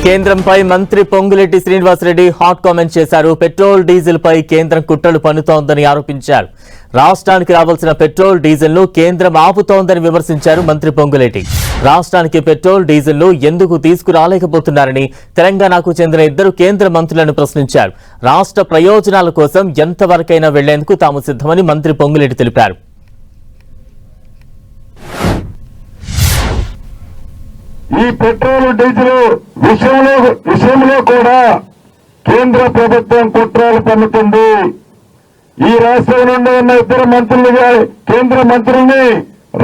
కేంద్రంపై మంత్రి Ponguleti Srinivasa Reddy hot comment చేశారు. పెట్రోల్ డీజిల్ పై కేంద్రం కుట్రలు పన్నుతోందని ఆరోపించారు. రాష్ట్రానికి రావాల్సిన పెట్రోల్ డీజిల్ ను కేంద్రం ఆపుతోందని విమర్శించారు మంత్రి పొంగులేటి. రాష్ట్రానికి పెట్రోల్ డీజిల్ ను ఎందుకు తీసుకురాలేకపోతున్నారని తెలంగాణకు చెందిన ఇద్దరు కేంద్ర మంత్రులను ప్రశ్నించారు. రాష్ట్ర ప్రయోజనాల కోసం ఎంతవరకైనా వెళ్లేందుకు తాము సిద్ధమని మంత్రి పొంగులేటి తెలిపారు. ఈ పెట్రోల్ డీజిల్ విషయంలో కూడా కేంద్ర ప్రభుత్వం కుట్రలు పన్నుతుంది. ఈ రాష్ట్రం నుండి ఉన్న ఇద్దరు మంత్రులుగా కేంద్ర మంత్రుల్ని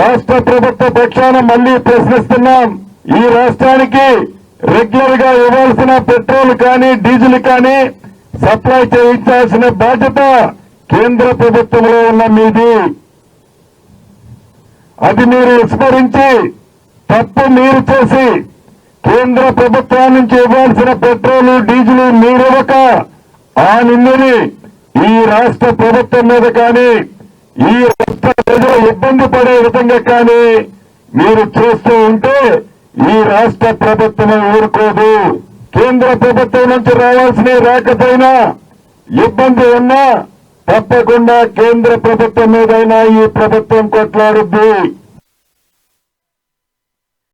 రాష్ట్ర ప్రభుత్వ పక్షాన మళ్లీ ప్రశ్నిస్తున్నాం. ఈ రాష్ట్రానికి రెగ్యులర్ గా ఇవ్వాల్సిన పెట్రోల్ కానీ డీజిల్ కానీ సప్లై చేయించాల్సిన బాధ్యత కేంద్ర ప్రభుత్వంలో ఉన్న మీది. అది మీరు విస్మరించి తప్పు మీరు చేసి కేంద్ర ప్రభుత్వం నుంచి ఇవ్వాల్సిన పెట్రోల్ డీజిల్ మీరివ్వక ఆ నిందని ఈ రాష్ట్ర ప్రభుత్వం మీద కానీ ఈ రాష్ట్ర ప్రజలు ఇబ్బంది పడే విధంగా కానీ మీరు చేస్తూ ఉంటే ఈ రాష్ట్ర ప్రభుత్వం ఊరుకోదు. కేంద్ర ప్రభుత్వం నుంచి రావాల్సిన రాకపోయినా ఇబ్బంది ఉన్నా తప్పకుండా కేంద్ర ప్రభుత్వం మీదైనా ఈ ప్రభుత్వం కొట్లాడుద్ది.